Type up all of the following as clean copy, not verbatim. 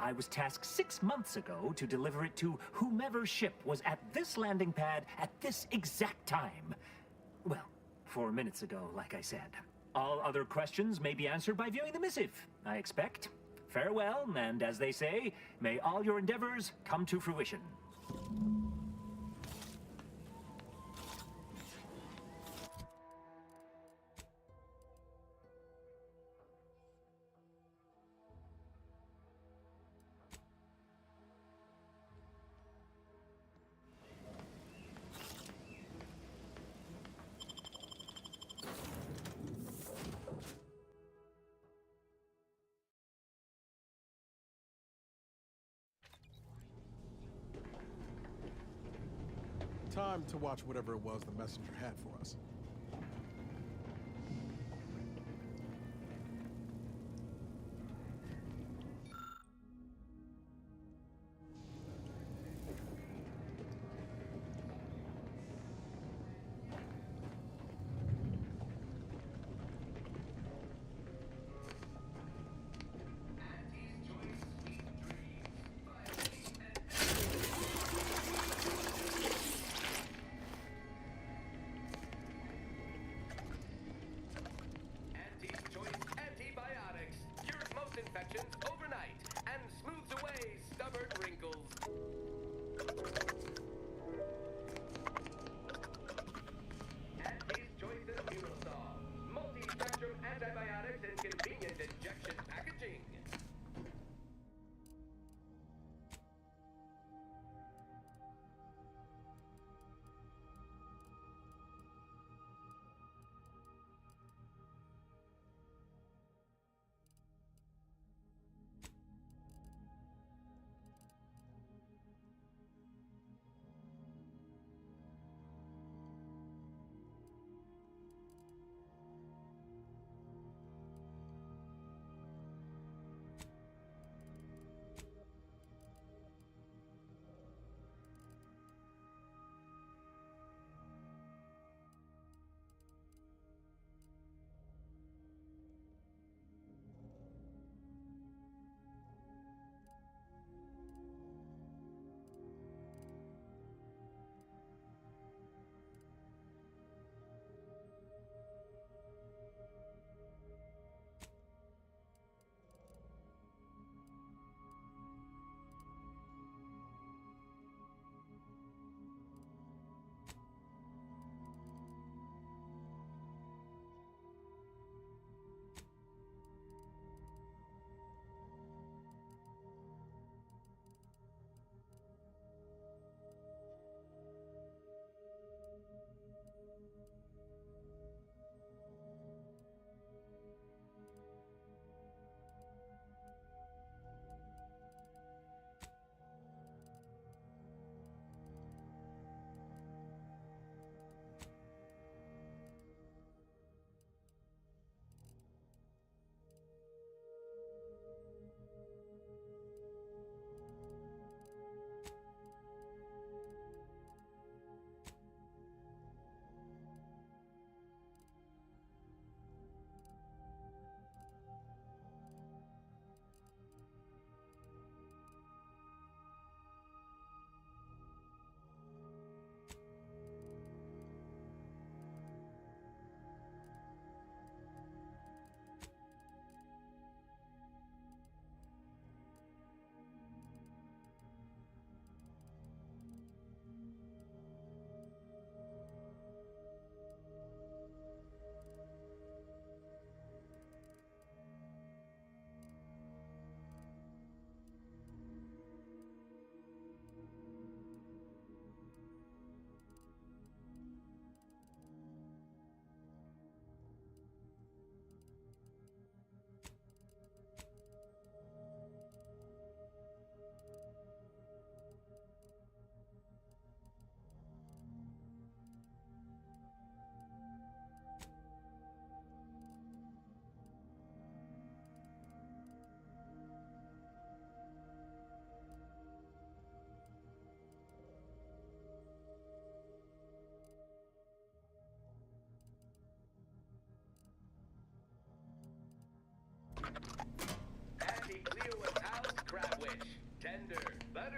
I was tasked 6 months ago to deliver it to whomever ship was at this landing pad at this exact time. Well, 4 minutes ago, like I said. All other questions may be answered by viewing the missive, I expect. Farewell, and as they say, may all your endeavors come to fruition. Time to watch whatever it was the messenger had for us.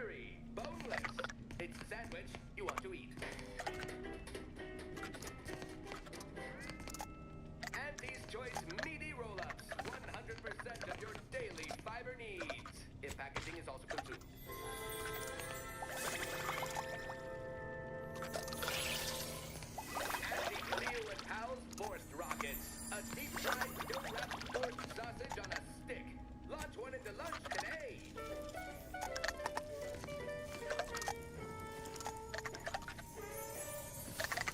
charcuterie, boneless. It's the sandwich you want to eat. Auntie's Choice meaty roll-ups, 100% of your daily fiber needs, if packaging is also consumed. Auntie's Leo and Pal's Forced Rockets, a deep-fried, dill-wrapped forced sausage on a stick. Launch one into lunch today.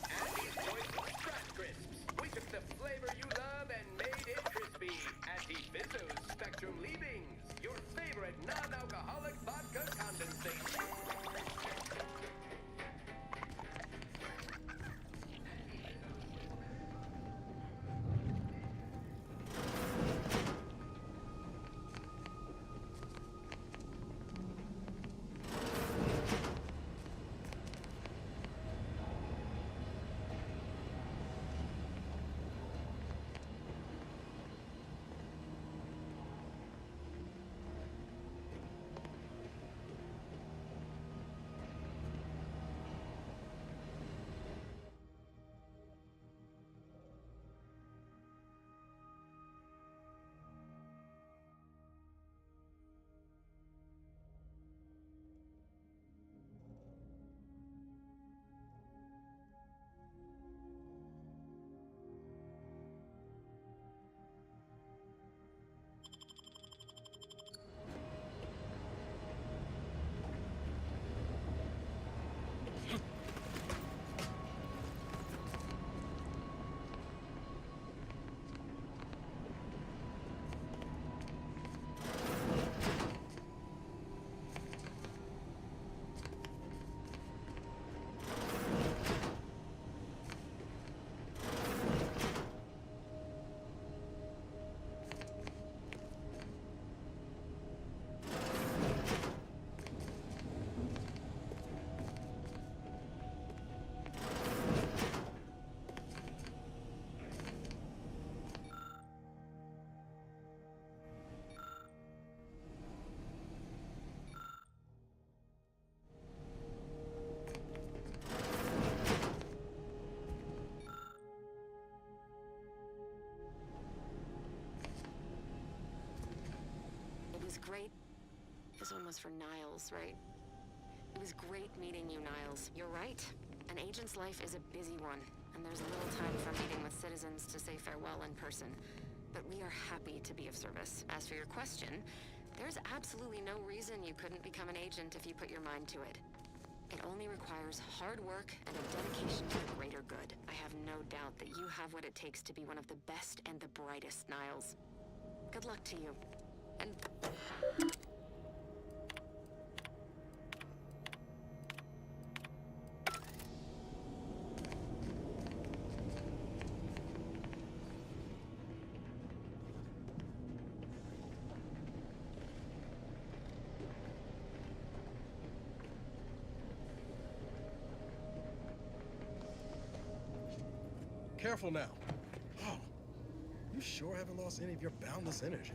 Auntie's Choice Scratch Crisps. We took the flavor you love and made it crispy. Auntie Fizzo's Spectrum Leavings, your favorite non-alcoholic vodka condensate. Was great. This one was for Niles, right? It was great meeting you, Niles. You're right. An agent's life is a busy one, and there's little time for meeting with citizens to say farewell in person. But we are happy to be of service. As for your question, there's absolutely no reason you couldn't become an agent if you put your mind to it. It only requires hard work and a dedication to the greater good. I have no doubt that you have what it takes to be one of the best and the brightest, Niles. Good luck to you. And... Careful now. Oh, you sure haven't lost any of your boundless energy.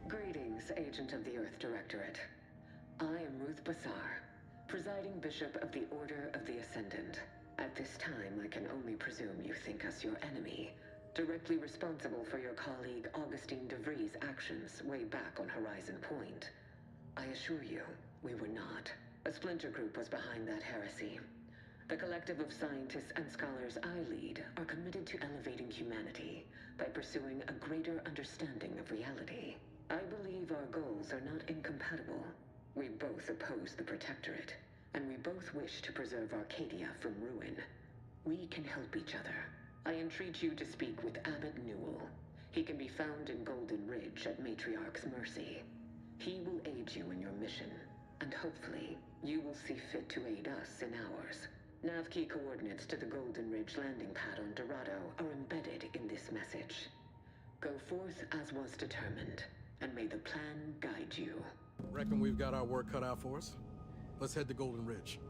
Greetings, Agent of the Earth Directorate. I am Ruth Bassar, presiding Bishop of the Order of the Ascendant. At this time, I can only presume you think us your enemy, directly responsible for your colleague Augustine DeVries' actions way back on Horizon Point. I assure you, we were not. A splinter group was behind that heresy. The collective of scientists and scholars I lead are committed to elevating humanity by pursuing a greater understanding of reality. I believe our goals are not incompatible. We both oppose the Protectorate, and we both wish to preserve Arcadia from ruin. We can help each other. I entreat you to speak with Abbot Newell. He can be found in Golden Ridge at Matriarch's Mercy. He will aid you in your mission, and hopefully, you will see fit to aid us in ours. Nav key coordinates to the Golden Ridge landing pad on Dorado are embedded in this message. Go forth as was determined, and may the plan guide you. Reckon we've got our work cut out for us? Let's head to Golden Ridge.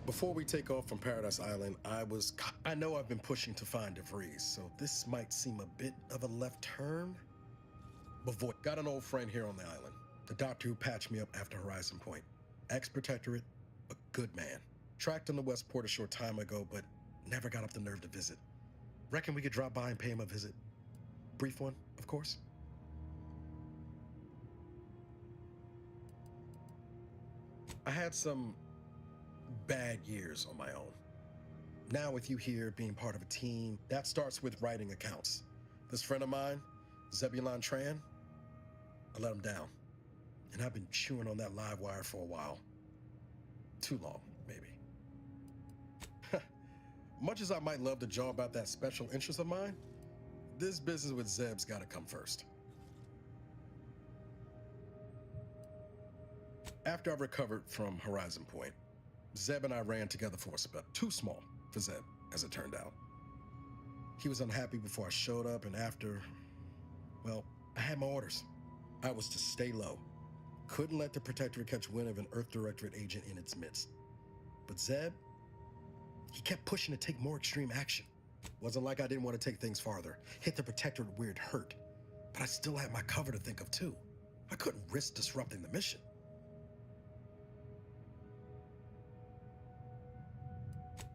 Before we take off from Paradise Island, I know I've been pushing to find DeVries, so this might seem a bit of a left turn. Bavoy. Got an old friend here on the island. The doctor who patched me up after Horizon Point. Ex-protectorate, a good man. Tracked him to Westport a short time ago, but never got up the nerve to visit. Reckon we could drop by and pay him a visit. Brief one, of course. I had some bad years on my own. Now with you here being part of a team, that starts with writing accounts. This friend of mine, Zebulon Tran, I let him down. And I've been chewing on that live wire for a while. Too long, maybe. Much as I might love to jaw about that special interest of mine, this business with Zeb's gotta come first. After I recovered from Horizon Point, Zeb and I ran together for a spell. Too small for Zeb, as it turned out. He was unhappy before I showed up, and after, well, I had my orders. I was to stay low. Couldn't let the Protectorate catch wind of an Earth Directorate agent in its midst. But Zeb, he kept pushing to take more extreme action. Wasn't like I didn't want to take things farther, hit the Protectorate where it hurt. But I still had my cover to think of too. I couldn't risk disrupting the mission.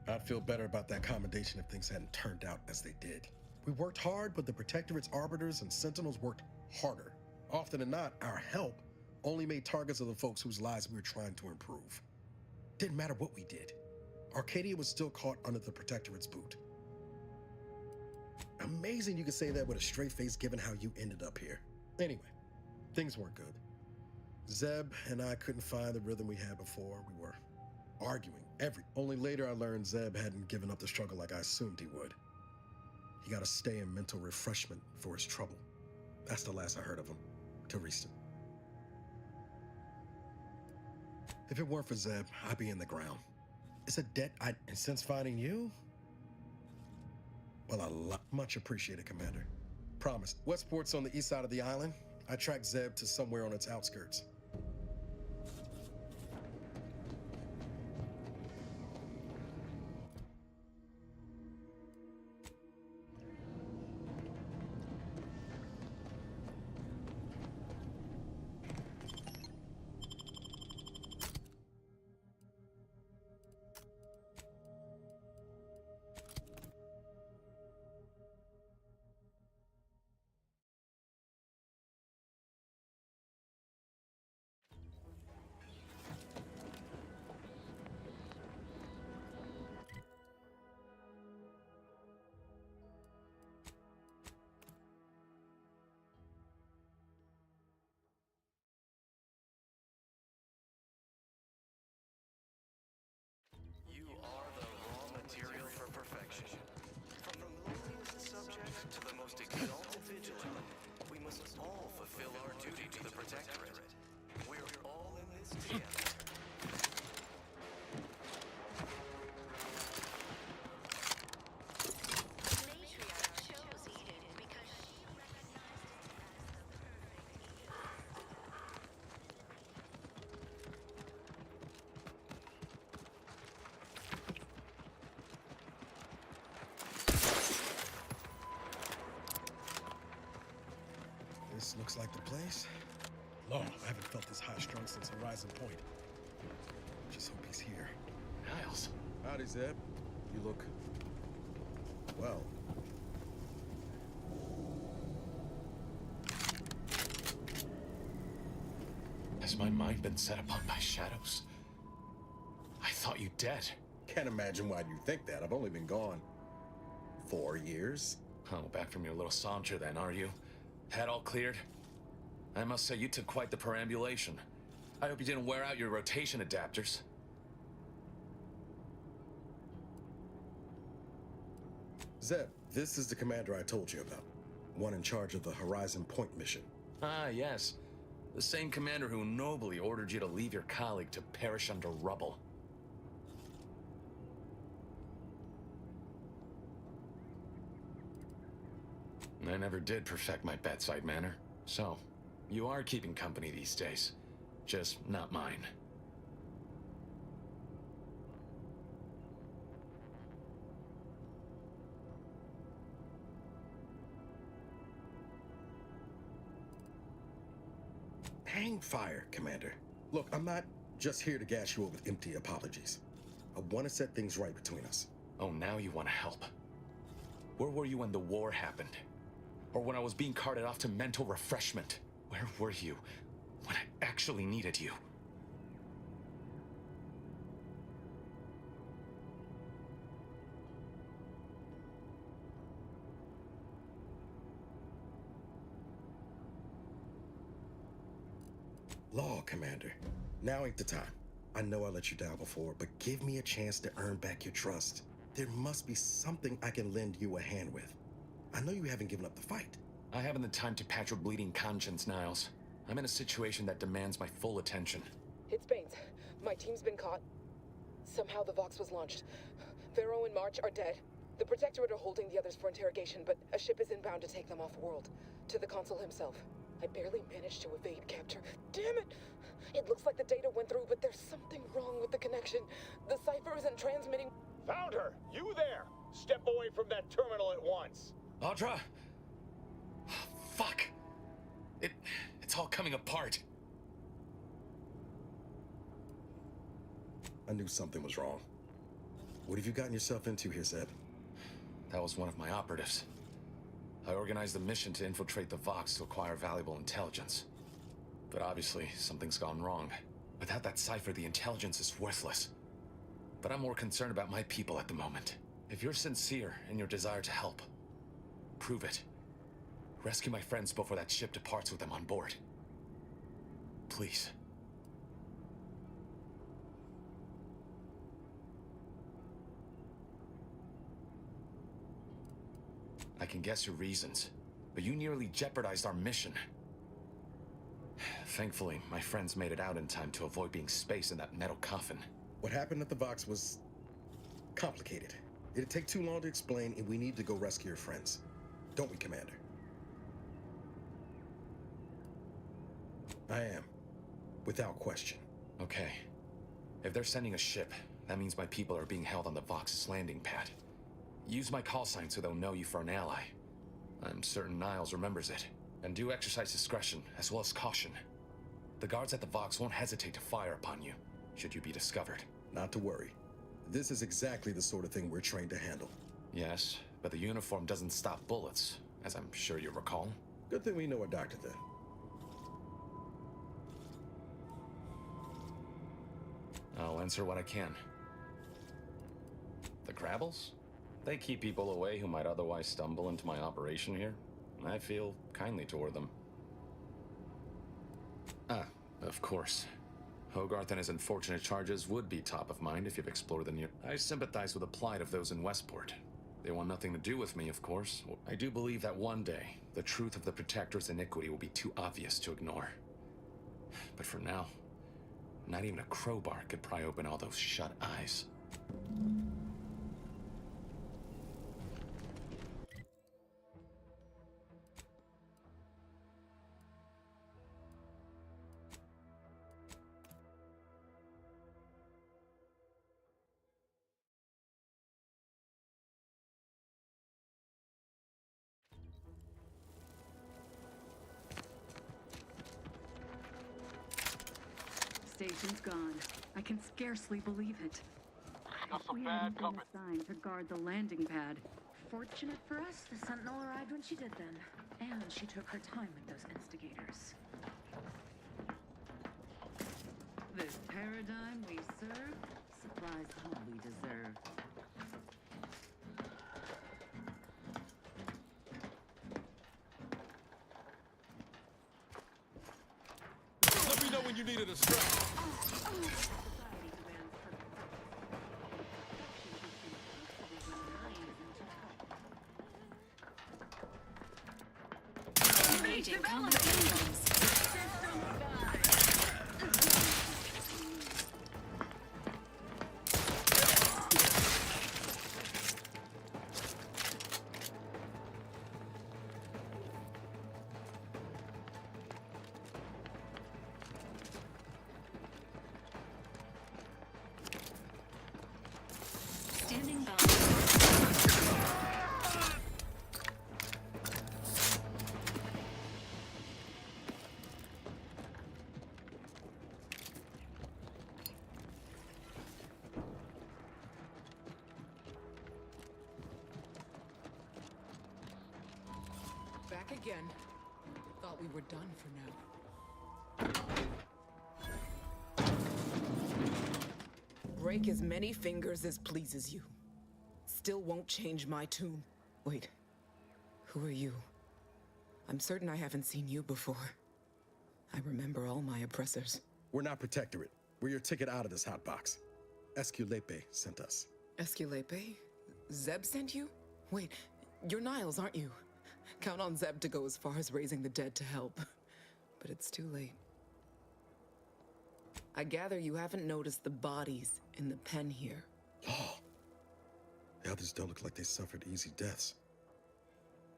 I'd feel better about that commendation if things hadn't turned out as they did. We worked hard, but the Protectorate's arbiters and sentinels worked harder. Often than not, our help only made targets of the folks whose lives we were trying to improve. Didn't matter what we did. Arcadia was still caught under the Protectorate's boot. Amazing you could say that with a straight face given how you ended up here. Anyway, things weren't good. Zeb and I couldn't find the rhythm we had before. We were arguing only later I learned Zeb hadn't given up the struggle like I assumed he would. He got a stay in mental refreshment for his trouble. That's the last I heard of him, till recent. If it weren't for Zeb, I'd be in the ground. It's a debt and since finding you, well, much appreciated, Commander. Promised. Westport's on the east side of the island. I tracked Zeb to somewhere on its outskirts. You are the raw material for perfection. From the lowliest subject to the most exalted vigilant, we must all fulfill our duty to the Protectorate. We're all in this together. This looks like the place. Long, I haven't felt this high-strung since Horizon Point. Just hope he's here. Niles. Howdy, Zeb. You look... well. Has my mind been set upon by shadows? I thought you dead. Can't imagine why you think that. I've only been gone 4 years. Oh, back from your little saunter then, are you? Head all cleared? I must say, you took quite the perambulation. I hope you didn't wear out your rotation adapters. Zeb, this is the commander I told you about. One in charge of the Horizon Point mission. Ah, yes. The same commander who nobly ordered you to leave your colleague to perish under rubble. I never did perfect my bedside manner, so you are keeping company these days. Just not mine. hang fire, Commander. Look, I'm not just here to gas you up with empty apologies. I want to set things right between us. Oh, now you want to help. Where were you when the war happened? Or when I was being carted off to mental refreshment? Where were you when I actually needed you? Law, Commander. Now ain't the time. I know I let you down before, but give me a chance to earn back your trust. There must be something I can lend you a hand with. I know you haven't given up the fight. I haven't the time to patch your bleeding conscience, Niles. I'm in a situation that demands my full attention. It's Baines. My team's been caught. Somehow the Vox was launched. Vero and March are dead. The Protectorate are holding the others for interrogation, but a ship is inbound to take them off-world. To the Consul himself. I barely managed to evade capture. Damn it! It looks like the data went through, but there's something wrong with the connection. The cipher isn't transmitting. Found her! You there! Step away from that terminal at once! Audra! Fuck! It's all coming apart. I knew something was wrong. What have you gotten yourself into here, Zeb? That was one of my operatives. I organized a mission to infiltrate the Vox to acquire valuable intelligence. But obviously, something's gone wrong. Without that cipher, the intelligence is worthless. But I'm more concerned about my people at the moment. If you're sincere in your desire to help, prove it. Rescue my friends before that ship departs with them on board. Please. I can guess your reasons, but you nearly jeopardized our mission. Thankfully, my friends made it out in time to avoid being spaced in that metal coffin. What happened at the Vox was complicated. It'd take too long to explain, and we need to go rescue your friends. Don't we, Commander? I am. Without question. Okay. If they're sending a ship, that means my people are being held on the Vox's landing pad. Use my call sign so they'll know you for an ally. I'm certain Niles remembers it. And do exercise discretion, as well as caution. The guards at the Vox won't hesitate to fire upon you, should you be discovered. Not to worry. This is exactly the sort of thing we're trained to handle. Yes, but the uniform doesn't stop bullets, as I'm sure you recall. Good thing we know a doctor then. I'll answer what I can. The Grabbles? They keep people away who might otherwise stumble into my operation here. I feel kindly toward them. Ah, of course. Hogarth and his unfortunate charges would be top of mind if you've explored the near... I sympathize with the plight of those in Westport. They want nothing to do with me, of course. I do believe that one day, the truth of the Protector's iniquity will be too obvious to ignore. But for now, not even a crowbar could pry open all those shut eyes. Station's gone. I can scarcely believe it. We hadn't been assigned to guard the landing pad. Fortunate for us, the Sentinel arrived when she did then. And she took her time with those instigators. This paradigm we serve supplies all we deserve. Let me know when you needed a strap. Engaging combat systems. Standing by. Back again. Thought we were done for now. Break as many fingers as pleases you. Still won't change my tune. Wait, who are you? I'm certain I haven't seen you before. I remember all my oppressors. We're not Protectorate. We're your ticket out of this hotbox. Esculepe sent us. Esculepe? Zeb sent you? Wait, you're Niles, aren't you? Count on Zeb to go as far as raising the dead to help. But it's too late. I gather you haven't noticed the bodies in the pen here. Oh. The others don't look like they suffered easy deaths.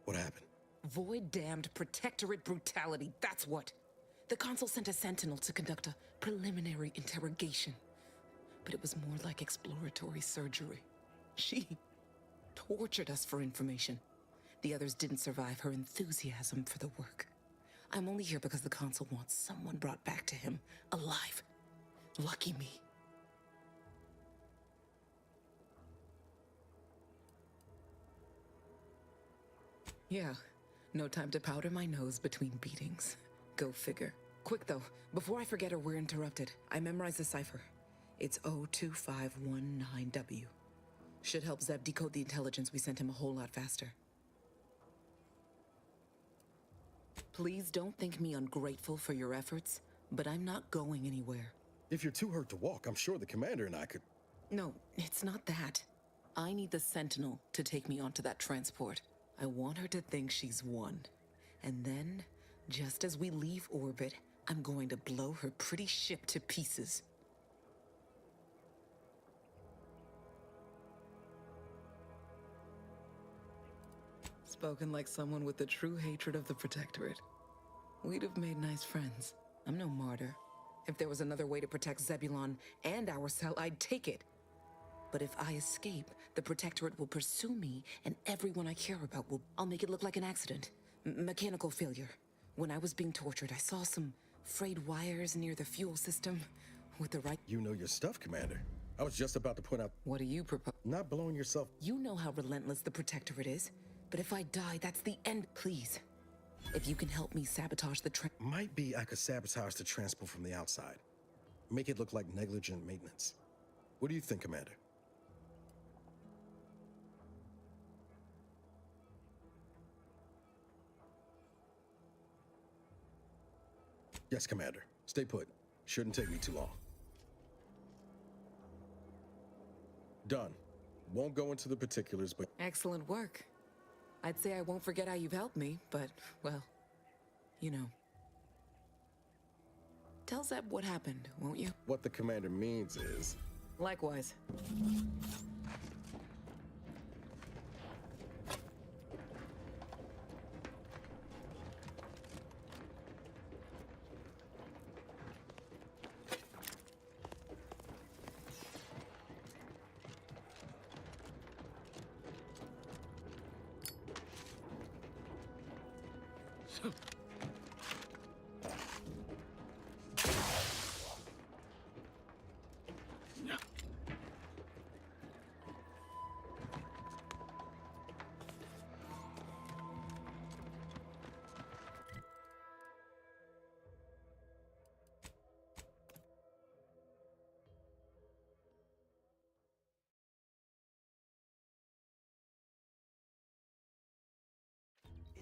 What happened? Void-damned Protectorate brutality, that's what. The Consul sent a sentinel to conduct a preliminary interrogation. But it was more like exploratory surgery. She tortured us for information. The others didn't survive her enthusiasm for the work. I'm only here because the Consul wants someone brought back to him, alive. Lucky me. Yeah, no time to powder my nose between beatings. Go figure. Quick though, before I forget or we're interrupted, I memorized the cipher. It's 02519W. Should help Zeb decode the intelligence we sent him a whole lot faster. Please don't think me ungrateful for your efforts, but I'm not going anywhere. If you're too hurt to walk, I'm sure the commander and I could... No, it's not that. I need the Sentinel to take me onto that transport. I want her to think she's won. And then, just as we leave orbit, I'm going to blow her pretty ship to pieces. Spoken like someone with the true hatred of the Protectorate. We'd have made nice friends. I'm no martyr. If there was another way to protect Zebulon and our cell, I'd take it. But if I escape, the Protectorate will pursue me, and everyone I care about will... I'll make it look like an accident. Mechanical failure. When I was being tortured, I saw some frayed wires near the fuel system. With the right... You know your stuff, Commander. I was just about to point out... What do you propose? Not blowing yourself... You know how relentless the Protectorate is. But if I die, that's the end. Please. If you can help me sabotage the Might be I could sabotage the transport from the outside. Make it look like negligent maintenance. What do you think, Commander? Yes, Commander. Stay put. Shouldn't take me too long. Done. Won't go into the particulars, but... Excellent work. I'd say I won't forget how you've helped me, but, well, you know. Tell Zeb what happened, won't you? What the commander means is... Likewise.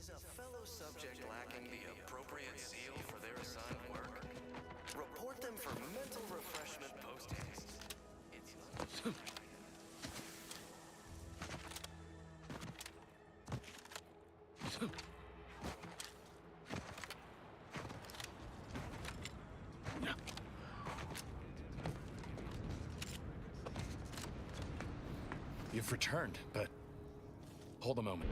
Is a fellow subject lacking the appropriate zeal for their assigned work? Report them for mental refreshment post-haste. It's You've returned, but hold a moment.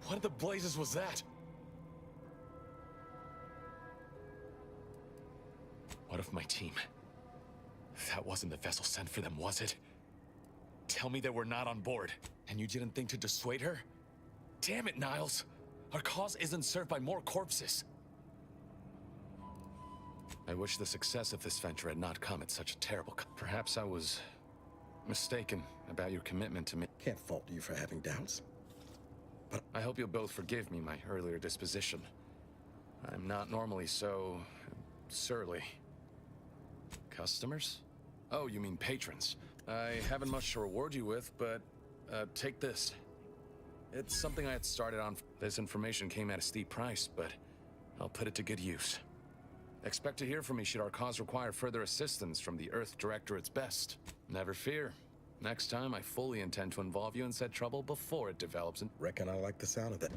What in the blazes was that? What of my team? That wasn't the vessel sent for them, was it? Tell me they were not on board, and you didn't think to dissuade her? Damn it, Niles! Our cause isn't served by more corpses. I wish the success of this venture had not come at such a terrible Perhaps I was mistaken about your commitment to me. Can't fault you for having doubts. But I hope you'll both forgive me my earlier disposition. I'm not normally so surly. Customers? Oh, you mean patrons. I haven't much to reward you with, but take this. It's something I had started on. This information came at a steep price, but I'll put it to good use. Expect to hear from me should our cause require further assistance from the Earth Directorate's best. Never fear. Next time, I fully intend to involve you in said trouble before it develops and reckon I like the sound of that.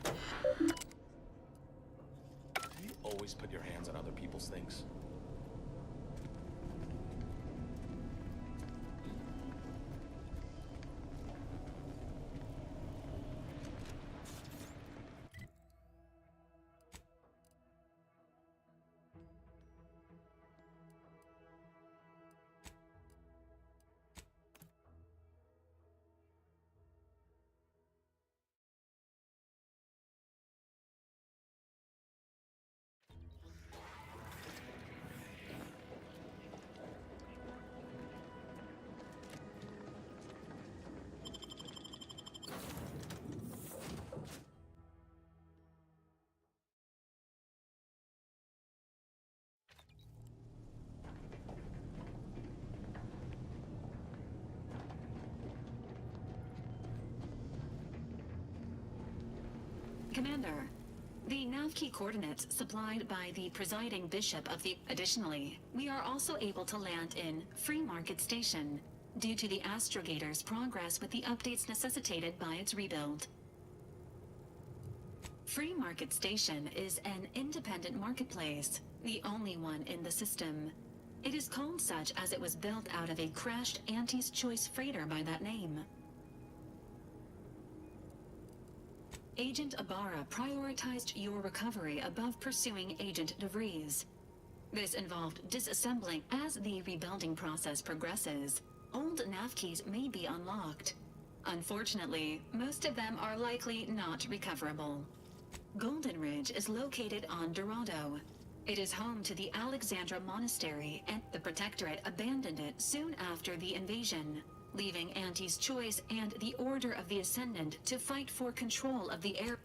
Do you always put your hands on other people's things? Commander, the nav key coordinates supplied by the presiding bishop of the... Additionally, we are also able to land in Free Market Station due to the Astrogator's progress with the updates necessitated by its rebuild. Free Market Station is an independent marketplace, the only one in the system. It is called such as it was built out of a crashed Auntie's Choice freighter by that name. Agent Ibarra prioritized your recovery above pursuing Agent DeVries. This involved disassembling. As the rebuilding process progresses, old nav keys may be unlocked. Unfortunately, most of them are likely not recoverable. Golden Ridge is located on Dorado. It is home to the Alexandra Monastery, and the Protectorate abandoned it soon after the invasion, leaving Auntie's Choice and the Order of the Ascendant to fight for control of the air.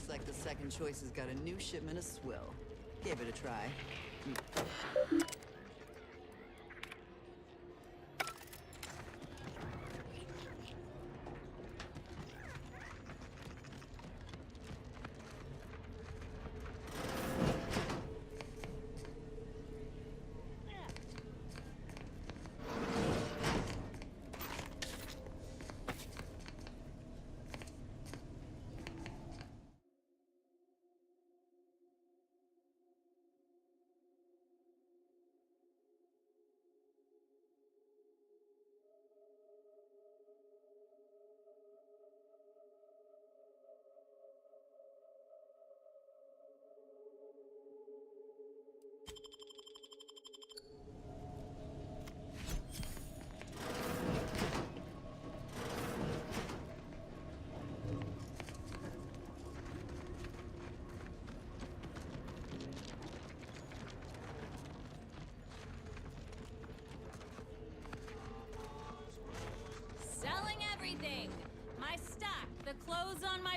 Like the Second Choice has got a new shipment of swill. Gave it a try.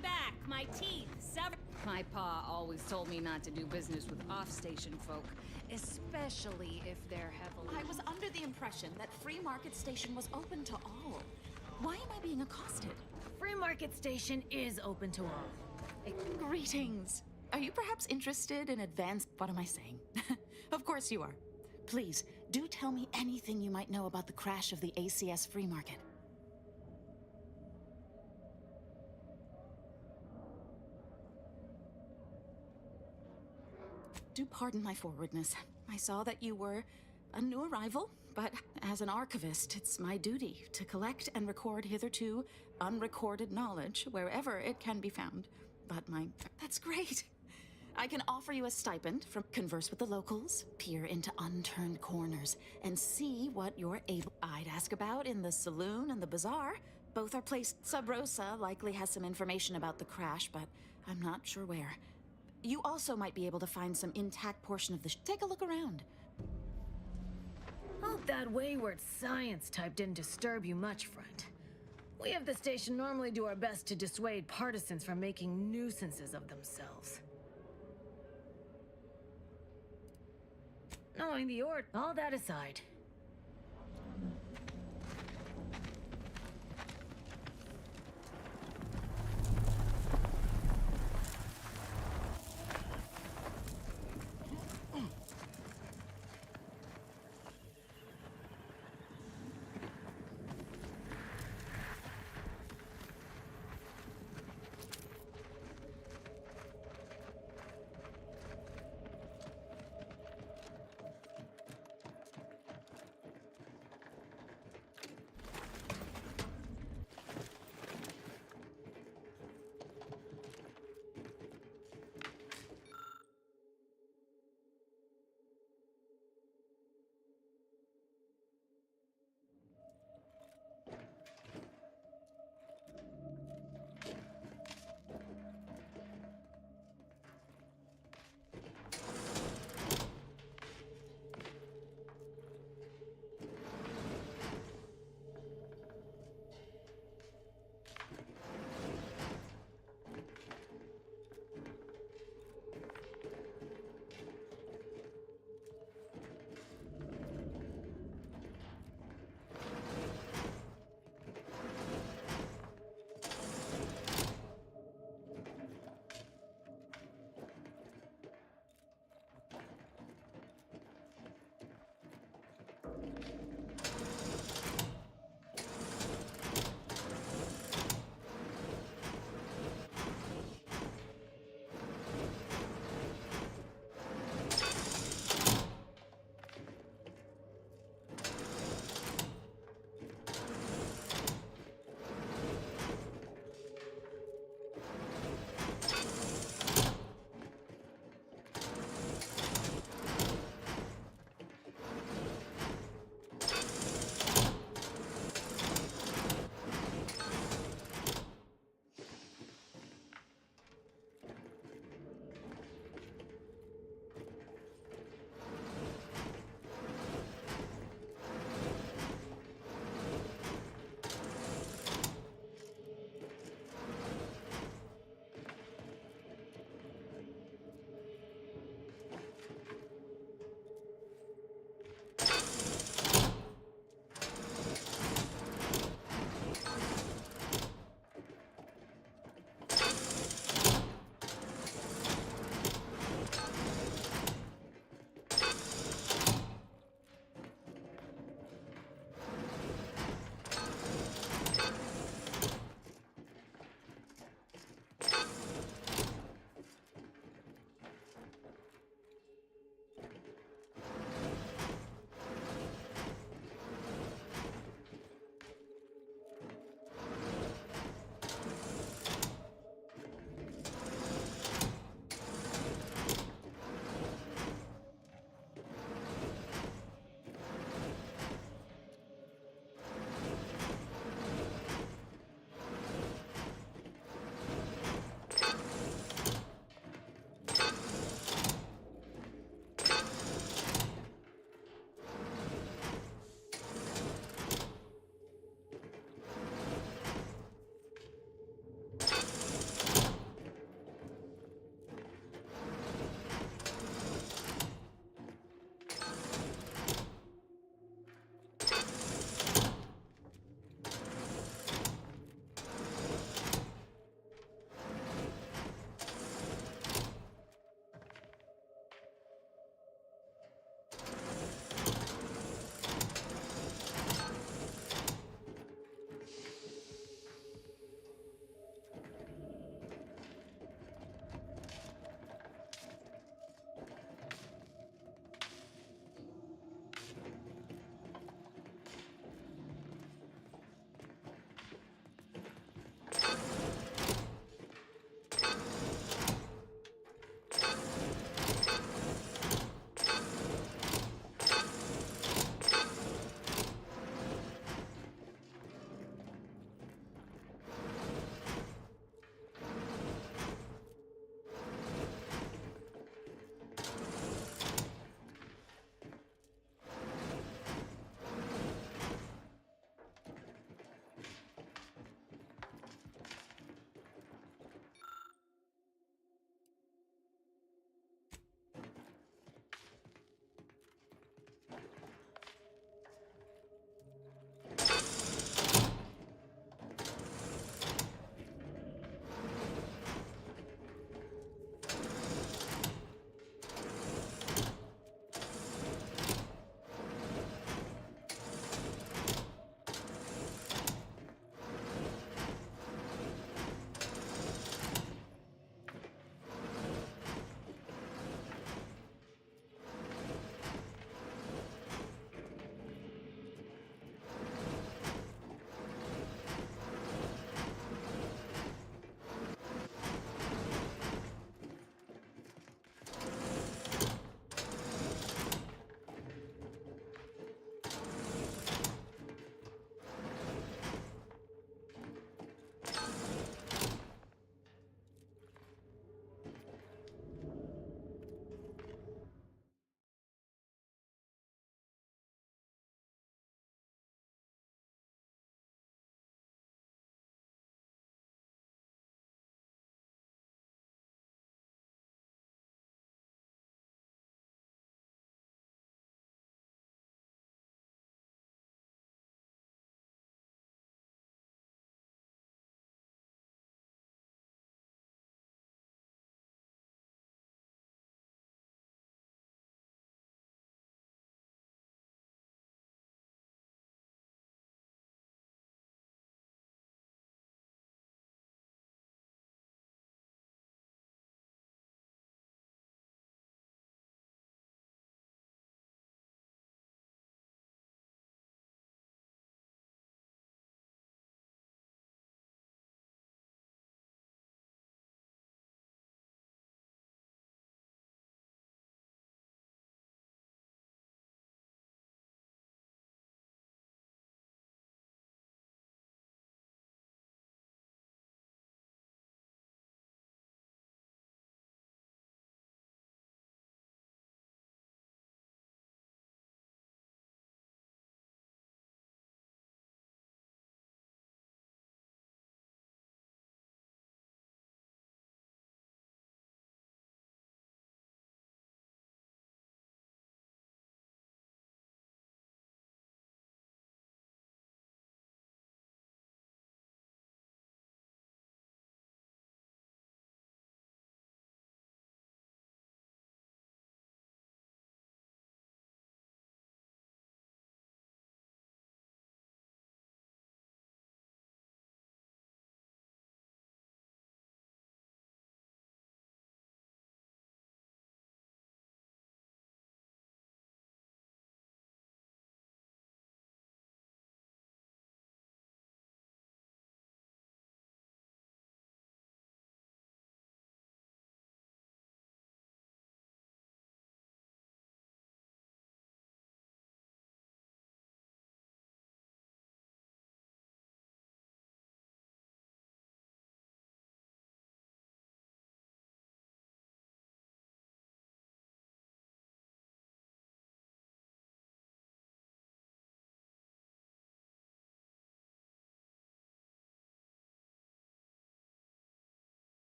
back, my teeth, severed. My pa always told me not to do business with off-station folk, especially if they're heavily... I was under the impression that Free Market Station was open to all. Why am I being accosted? Free Market Station is open to all. Greetings. Are you perhaps interested in advanced... What am I saying? Of course you are. Please, do tell me anything you might know about the crash of the ACS Free Market. Do pardon my forwardness. I saw that you were a new arrival, but as an archivist, it's my duty to collect and record hitherto unrecorded knowledge wherever it can be found. But that's great. I can offer you a stipend from converse with the locals, peer into unturned corners, and see what you're able. I'd ask about in the saloon and the bazaar. Both are placed. Sub Rosa likely has some information about the crash, but I'm not sure where. You also might be able to find some intact portion of the Take a look around. Hope that wayward science type didn't disturb you much, friend. We of the station normally do our best to dissuade partisans from making nuisances of themselves. Knowing the all that aside.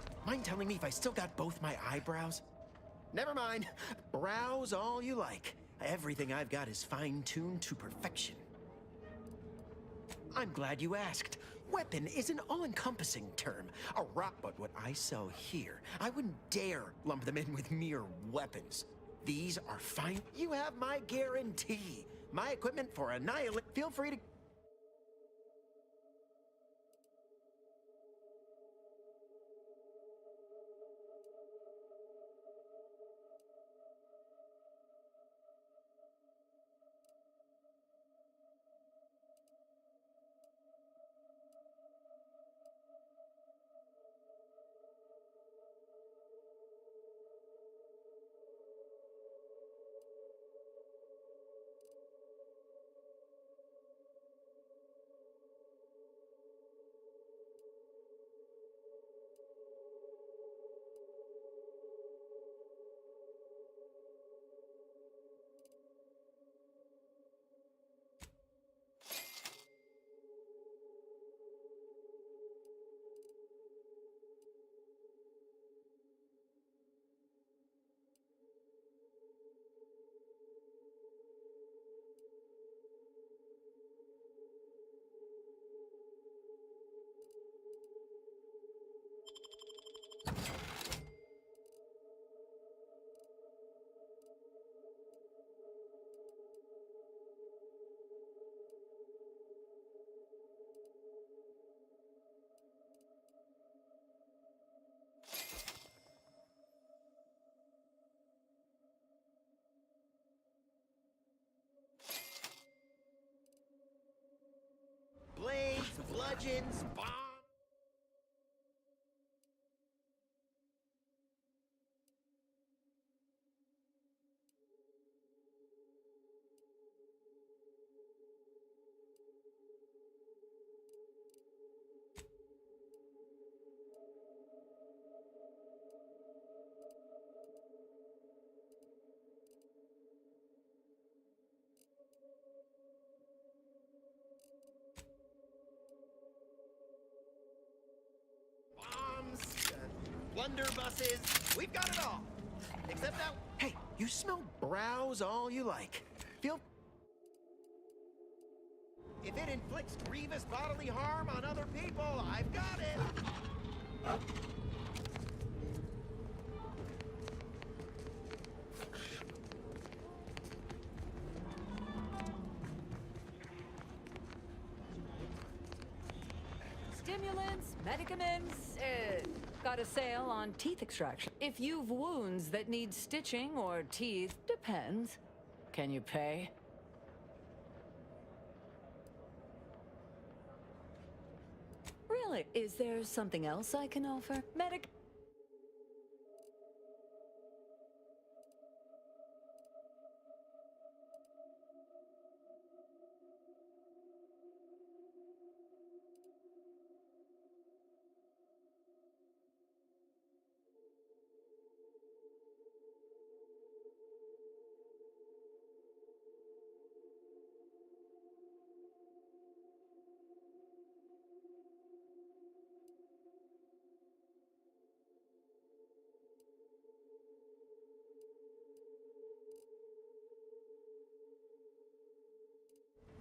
there. Mind telling me if I still got both my eyebrows? Never mind. Brows all you like. Everything I've got is fine-tuned to perfection. I'm glad you asked. Weapon is an all-encompassing term. A rock, but what I sell here, I wouldn't dare lump them in with mere weapons. These are fine. You have my guarantee. My equipment for annihilate. Feel free to... Blades, bludgeons, bombs... blunderbusses, we've got it all. Except that... Hey, you smell brows all you like. Feel... If it inflicts grievous bodily harm on other people, I've got it. Stimulants, medicaments, got a sale on teeth extraction. If you've wounds that need stitching or teeth, depends. Can you pay? Really? Is there something else I can offer?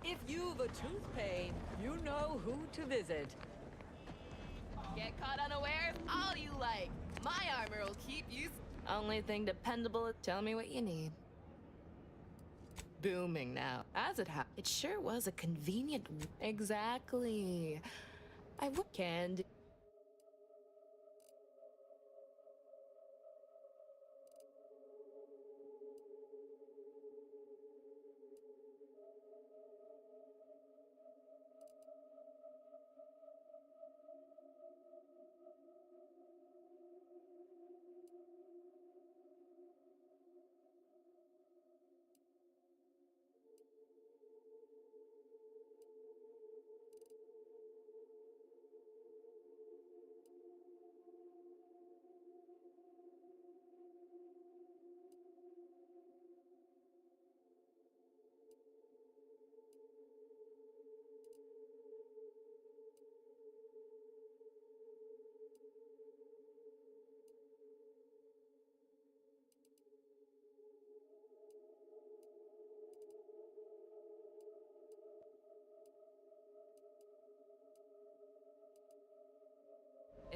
If you've a tooth pain, you know who to visit. Get caught unawares all you like. My armor will keep you... Only thing dependable, tell me what you need. Booming now. As it sure was a convenient... Exactly. I would... Candy.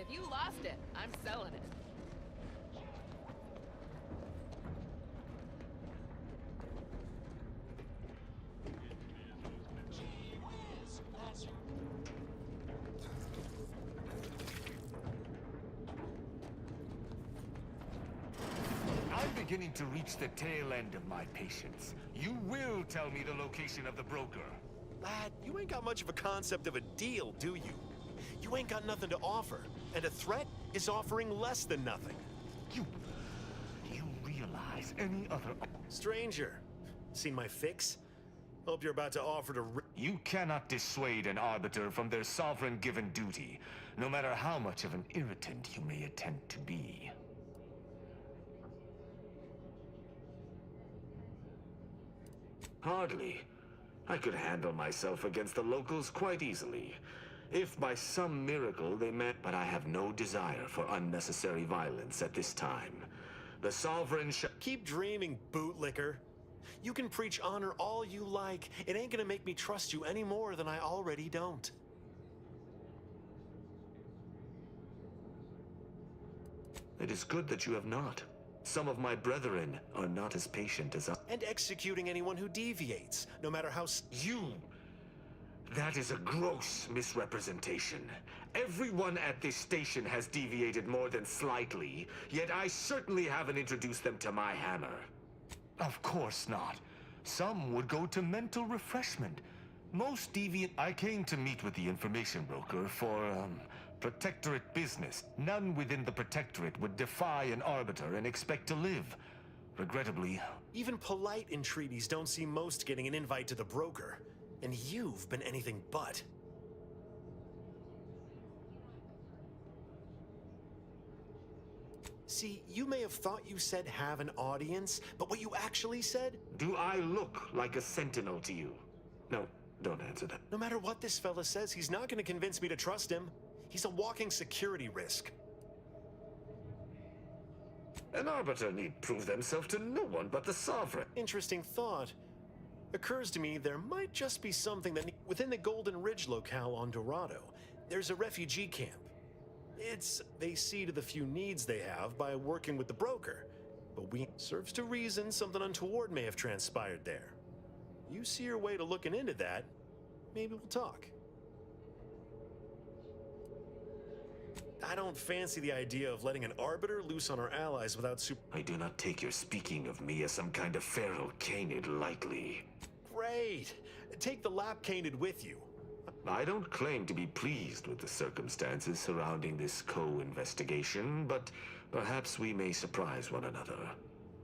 If you lost it, I'm selling it. I'm beginning to reach the tail end of my patience. You will tell me the location of the broker. Lad, you ain't got much of a concept of a deal, do you? You ain't got nothing to offer, and a threat is offering less than nothing. You realize any other... Stranger, seen my fix? Hope you're about to offer to... You cannot dissuade an arbiter from their sovereign given duty, no matter how much of an irritant you may attempt to be. Hardly. I could handle myself against the locals quite easily. If by some miracle they met, but I have no desire for unnecessary violence at this time. The Sovereign Keep dreaming, bootlicker. You can preach honor all you like. It ain't gonna make me trust you any more than I already don't. It is good that you have not. Some of my brethren are not as patient as I. And executing anyone who deviates, no matter how... That is a gross misrepresentation. Everyone at this station has deviated more than slightly, yet I certainly haven't introduced them to my hammer. Of course not. Some would go to mental refreshment. Most deviant... I came to meet with the information broker for, Protectorate business. None within the Protectorate would defy an arbiter and expect to live. Regrettably... Even polite entreaties don't see most getting an invite to the broker. And you've been anything but. See, you may have thought you said have an audience, but what you actually said? Do I look like a sentinel to you? No, don't answer that. No matter what this fella says, he's not gonna convince me to trust him. He's a walking security risk. An arbiter need prove themselves to no one but the Sovereign. Interesting thought. Occurs to me there might just be something that... Within the Golden Ridge locale on Dorado, there's a refugee camp. They see to the few needs they have by working with the broker. But serves to reason something untoward may have transpired there. You see your way to looking into that, maybe we'll talk. I don't fancy the idea of letting an arbiter loose on our allies without I do not take your speaking of me as some kind of feral canid lightly. Great! Take the lap canid with you. I don't claim to be pleased with the circumstances surrounding this co-investigation, but perhaps we may surprise one another.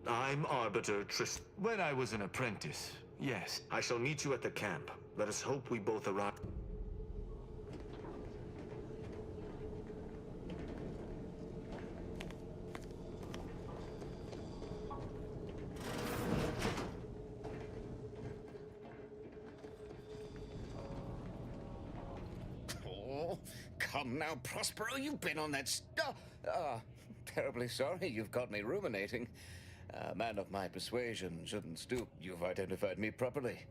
I'm Arbiter Trist. When I was an apprentice, yes. I shall meet you at the camp. Let us hope we both arrive. Come now, Prospero, you've been on that terribly sorry you've got me ruminating. A man of my persuasion shouldn't stoop. You've identified me properly.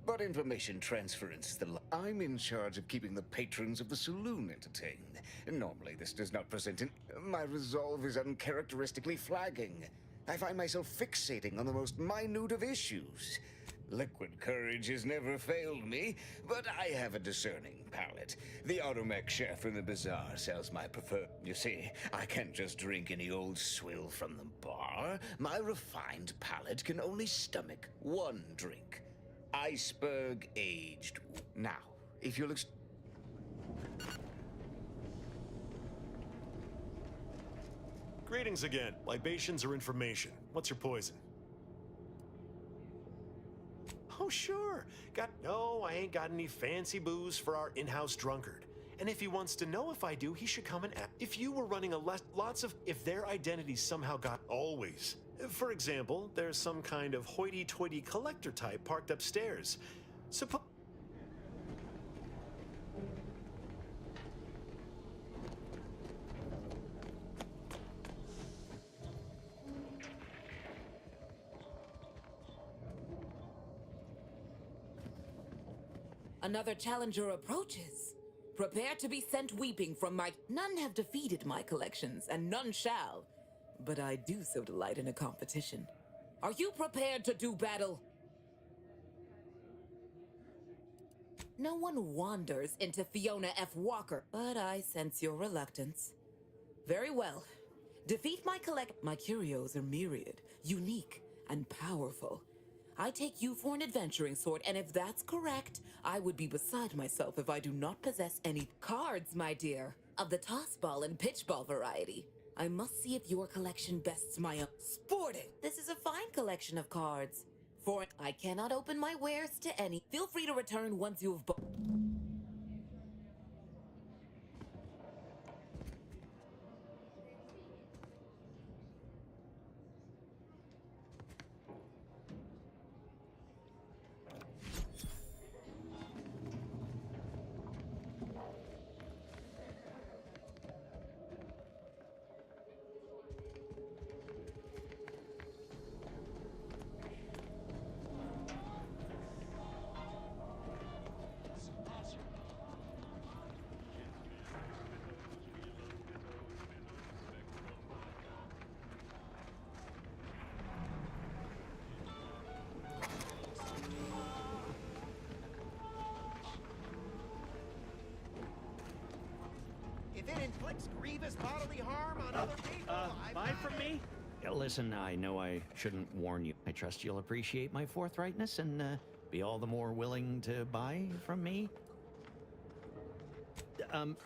But information transference is I'm in charge of keeping the patrons of the saloon entertained. Normally this does not present my resolve is uncharacteristically flagging. I find myself fixating on the most minute of issues. Liquid courage has never failed me, but I have a discerning palate. The Automech chef in the bazaar sells my preferred... You see, I can't just drink any old swill from the bar. My refined palate can only stomach one drink. Iceberg aged. Now, if you'll... Greetings again. Libations or information? What's your poison? Oh, sure. No, I ain't got any fancy booze for our in-house drunkard. And if he wants to know if I do, he should come and ask. If you were running if their identities somehow got always. For example, there's some kind of hoity-toity collector type parked upstairs. Another challenger approaches. Prepare to be sent weeping from my... None have defeated my collections, and none shall. But I do so delight in a competition. Are you prepared to do battle? No one wanders into Fiona F. Walker, but I sense your reluctance. Very well. Defeat my My curios are myriad, unique, and powerful. I take you for an adventuring sort, and if that's correct, I would be beside myself if I do not possess any cards, my dear, of the toss ball and pitch ball variety. I must see if your collection bests my own. Sporting! This is a fine collection of cards. For I cannot open my wares to any. Feel free to return once you have bought. If it inflicts grievous bodily harm on other people, buy from me? Yeah, listen, I know I shouldn't warn you. I trust you'll appreciate my forthrightness and be all the more willing to buy from me.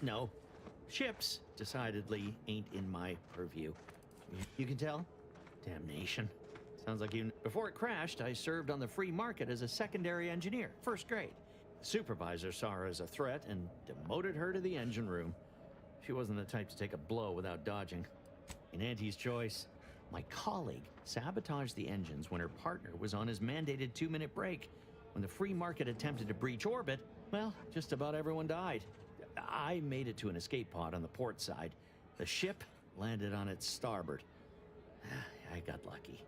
No. Ships, decidedly, ain't in my purview. You can tell? Damnation. Sounds like you... Before it crashed, I served on the free market as a secondary engineer, first grade. The supervisor saw her as a threat and demoted her to the engine room. She wasn't the type to take a blow without dodging. In Auntie's choice, my colleague sabotaged the engines when her partner was on his mandated 2-minute break. When the free market attempted to breach orbit, well, just about everyone died. I made it to an escape pod on the port side. The ship landed on its starboard. I got lucky.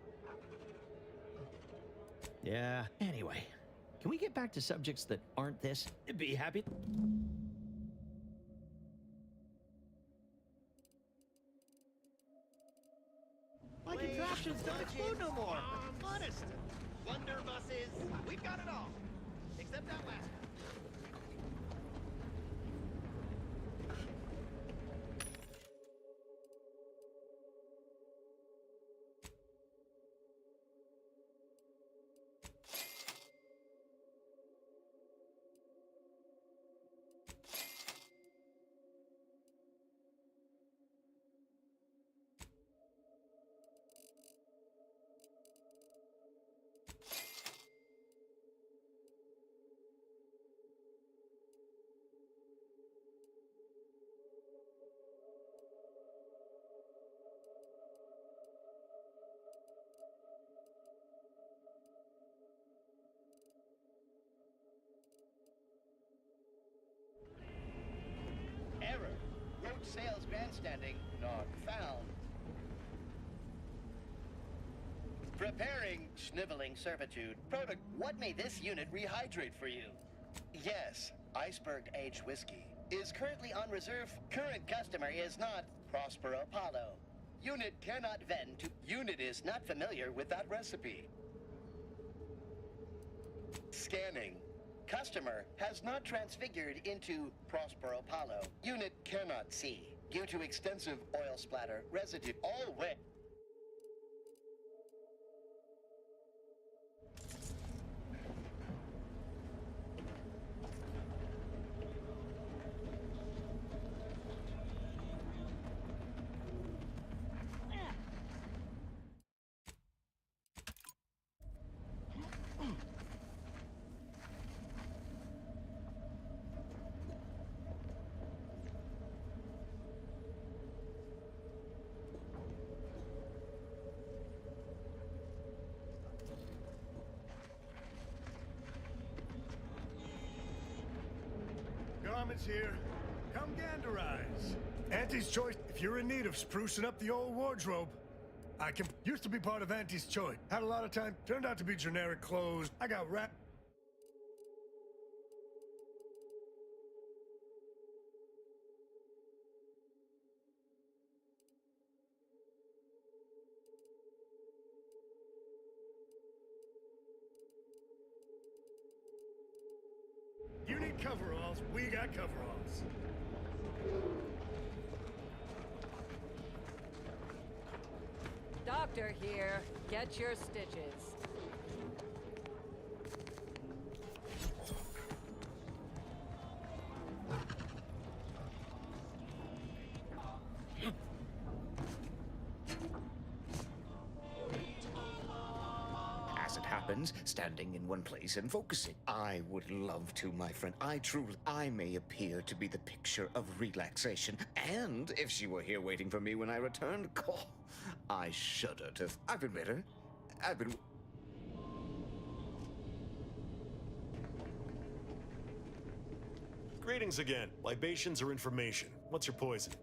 Yeah, anyway, can we get back to subjects that aren't this? Be happy. My contraptions don't explode no more. Honest. Wonder buses. We've got it all. Except that last one. Error. Road sales grandstanding not found. Preparing sniveling servitude. Product. What may this unit rehydrate for you? Yes, iceberg aged whiskey is currently on reserve. Current customer is not Prospero Apollo. Unit cannot vend to. Unit is not familiar with that recipe. Scanning. Customer has not transfigured into Prospero Apollo. Unit cannot see due to extensive oil splatter residue. All wet. Garment's here. Come ganderize. Auntie's Choice, if you're in need of sprucing up the old wardrobe, I can. Used to be part of Auntie's Choice. Had a lot of time. Turned out to be generic clothes. I got need coveralls, we got coveralls. Doctor here. Get your stitches. As it happens, standing in one place and focusing. I would love to, my friend. I may appear to be the picture of relaxation. And if she were here waiting for me when I returned, I shudder to... I've been better. I've been... Greetings again. Libations or information? What's your poison?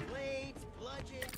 Blades, bludgeons.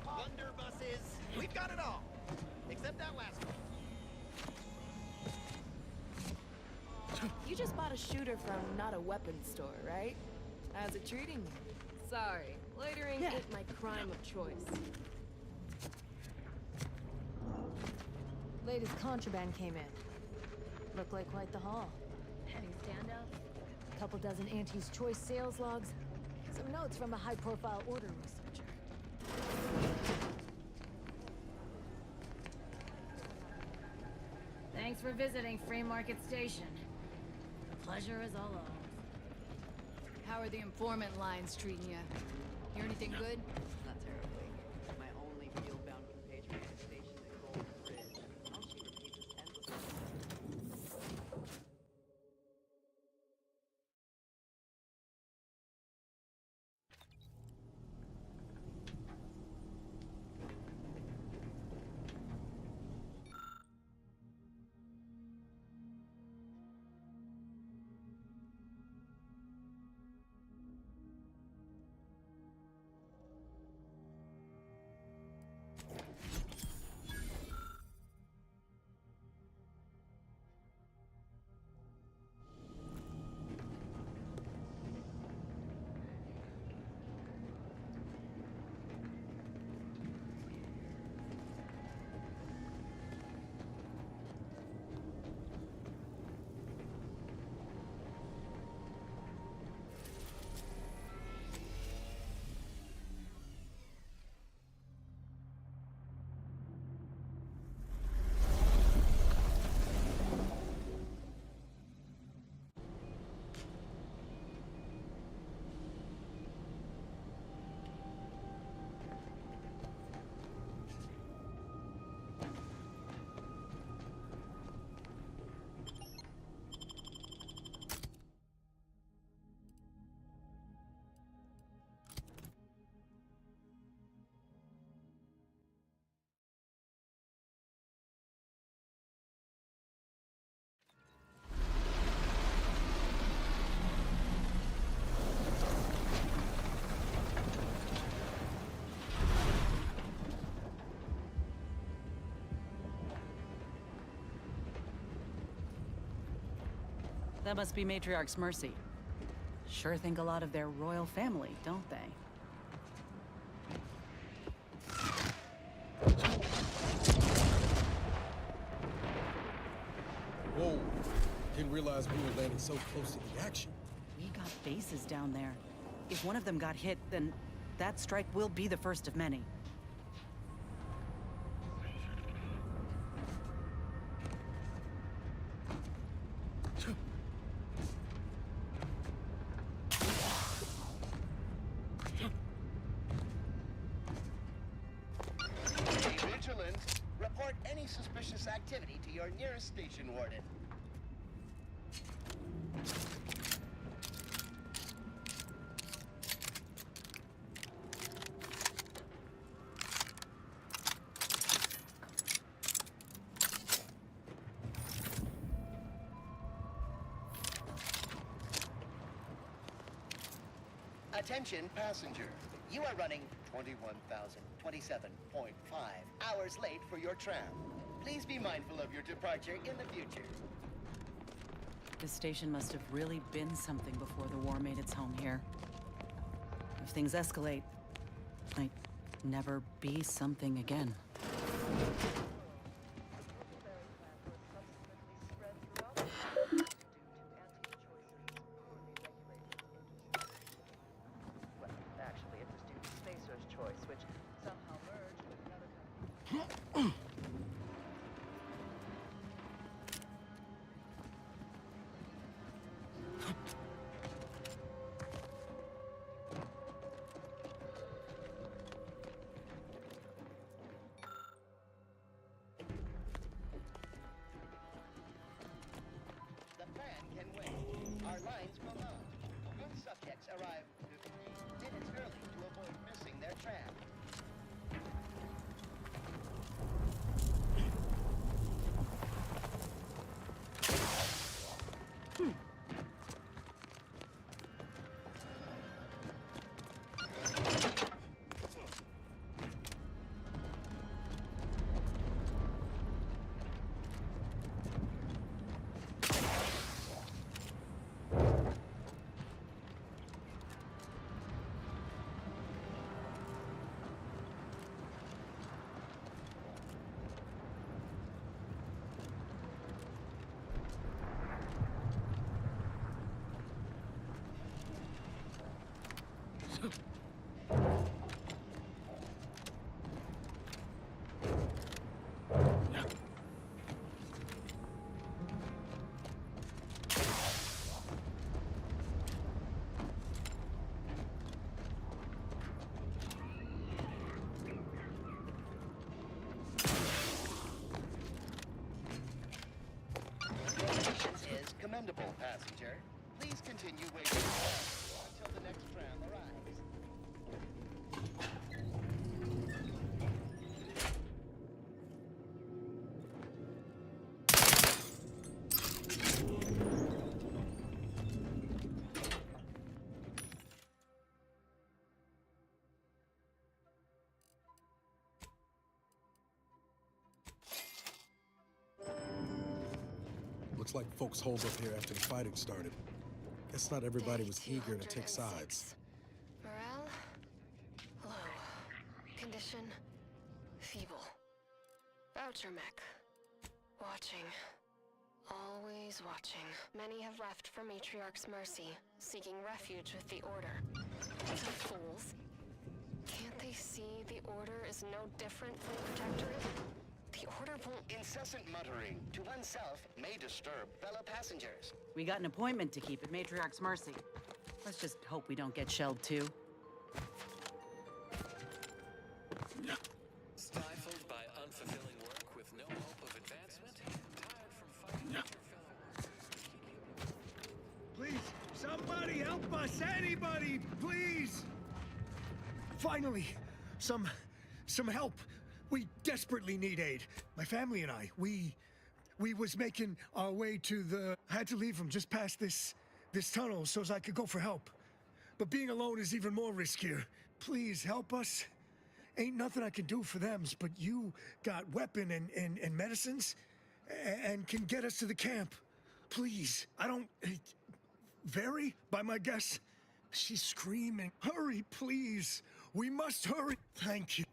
Blunderbusses. We've got it all. Except that last one. You just bought a shooter from not a weapons store, right? How's it treating you? Sorry, loitering ain't my crime of choice. Latest contraband came in. Looked like quite the haul. Any standouts? Couple dozen Auntie's Choice sales logs. Some notes from a high-profile order researcher. Thanks for visiting Free Market Station. The pleasure is all ours. How are the informant lines treating you? Hear anything good? Not terribly. My only field-bound compatriot is stationed at Golden Bridge. How she repeats this endlessly. That must be Matriarch's Mercy. Sure think a lot of their royal family, don't they? Whoa. Didn't realize we were landing so close to the action. We got bases down there. If one of them got hit, then that strike will be the first of many. Be vigilant. Report any suspicious activity to your nearest station warden. Attention passenger. You are running 21,027.5 hours late for your tram. Please be mindful of your departure in the future. This station must have really been something before the war made its home here. If things escalate, might never be something again. Actually, it's a student spacer's choice, which somehow merged with another. The plan can wait. Our lines will not. All subjects arrive 15 minutes early to avoid missing their tram. Your patience is commendable, passenger. Please continue waiting until the next tram arrives. Looks like folks holed up here after the fighting started. Guess not everybody was eager to take sides. Morale? Low. Condition? Feeble. Voucher mech. Watching. Always watching. Many have left for Matriarch's Mercy, seeking refuge with the Order. Those are fools. Can't they see the Order is no different from Protectorate? The Order won't... Incessant muttering to oneself may disturb fellow passengers. We got an appointment to keep at Matriarch's Mercy. Let's just hope we don't get shelled too. Stifled by unfulfilling work with no hope of advancement, tired from fighting with your fellow. Please, somebody help us! Anybody, please! Finally, some help. We desperately need aid. My family and I, we was making our way to the... I had to leave from just past this tunnel so as I could go for help. But being alone is even more riskier. Please help us. Ain't nothing I can do for them, but you got weapon and medicines and can get us to the camp. please. I don't... vary by my guess. She's screaming. Hurry, please. We must hurry. Thank you.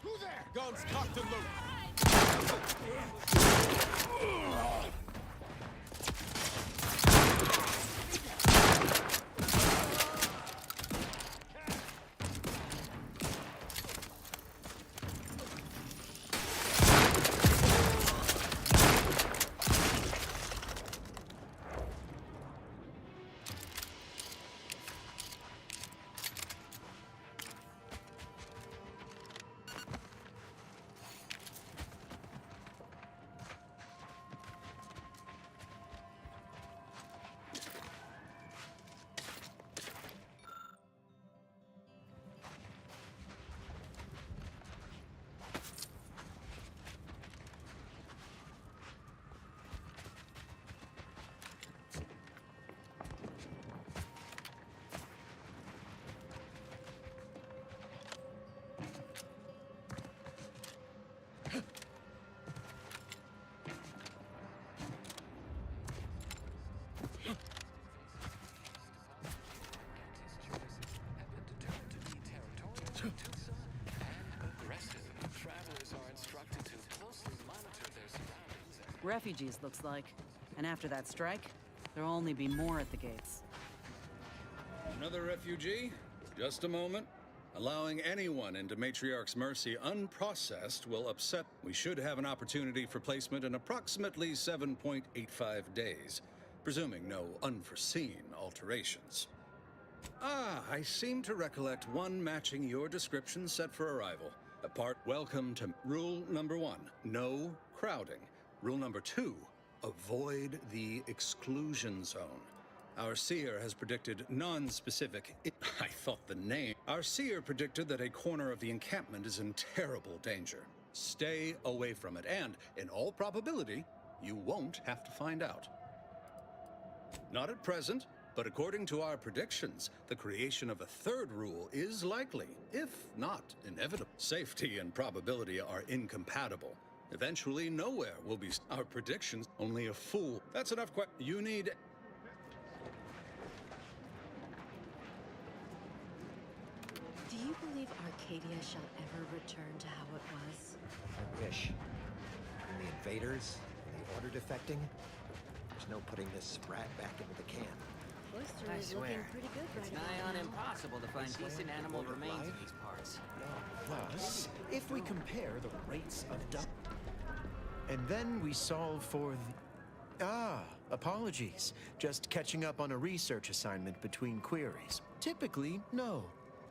Who there? Guns cocked and loaded. Refugees, looks like. And after that strike, there'll only be more at the gates. Another refugee? Just a moment. Allowing anyone into Matriarch's Mercy unprocessed will upset. We should have an opportunity for placement in approximately 7.85 days, presuming no unforeseen alterations. Ah, I seem to recollect one matching your description set for arrival. Welcome to rule number 1, no crowding. Rule number 2, avoid the exclusion zone. Our seer has predicted non-specific... I thought the name... Our seer predicted that a corner of the encampment is in terrible danger. Stay away from it, and, in all probability, you won't have to find out. Not at present, but according to our predictions, the creation of a third rule is likely, if not inevitable. Safety and probability are incompatible. Eventually, nowhere will be... Our predictions, only a fool. That's enough You need... Do you believe Arcadia shall ever return to how it was? I wish. And the invaders, the order defecting, there's no putting this sprat back into the can. Oyster I is swear, looking pretty good it's right nigh on now. impossible to find decent animal remains in these parts. Plus, if we compare the rates of and then we solve for the... apologies. Just catching up on a research assignment between queries. Typically, no.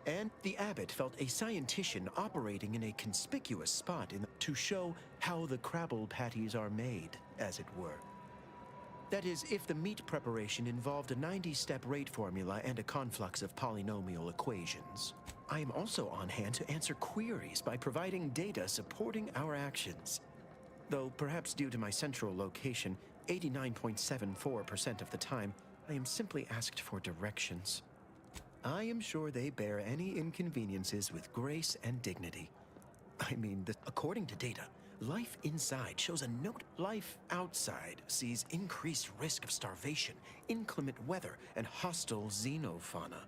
And the abbot felt a scientician operating in a conspicuous spot to show how the Crabble patties are made, as it were. That is, if the meat preparation involved a 90-step rate formula and a conflux of polynomial equations. I am also on hand to answer queries by providing data supporting our actions. Though perhaps due to my central location, 89.74% of the time, I am simply asked for directions. I am sure they bear any inconveniences with grace and dignity. I mean, according to data, life inside shows a note. Life outside sees increased risk of starvation, inclement weather, and hostile xenofauna.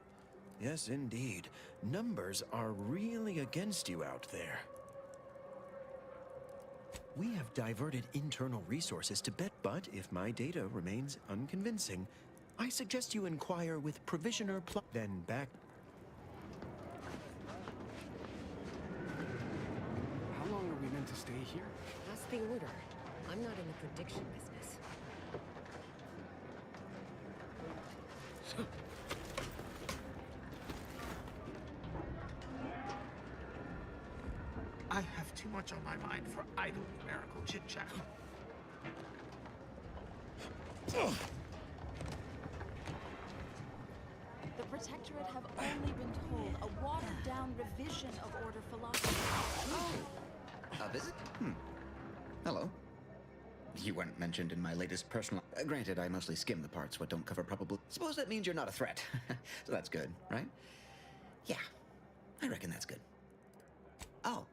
Yes, indeed. Numbers are really against you out there. We have diverted internal resources to bet, but if my data remains unconvincing, I suggest you inquire with Provisioner then back. How long are we meant to stay here? That's the order. I'm not in the prediction business. I have too much on my mind for idle numerical chit-chat. The Protectorate have only been told a watered-down revision of Order philosophy. A visit? Hello. You weren't mentioned in my latest personal... granted, I mostly skim the parts what don't cover probable... Suppose that means you're not a threat. So that's good, right? Yeah, I reckon that's good. Oh.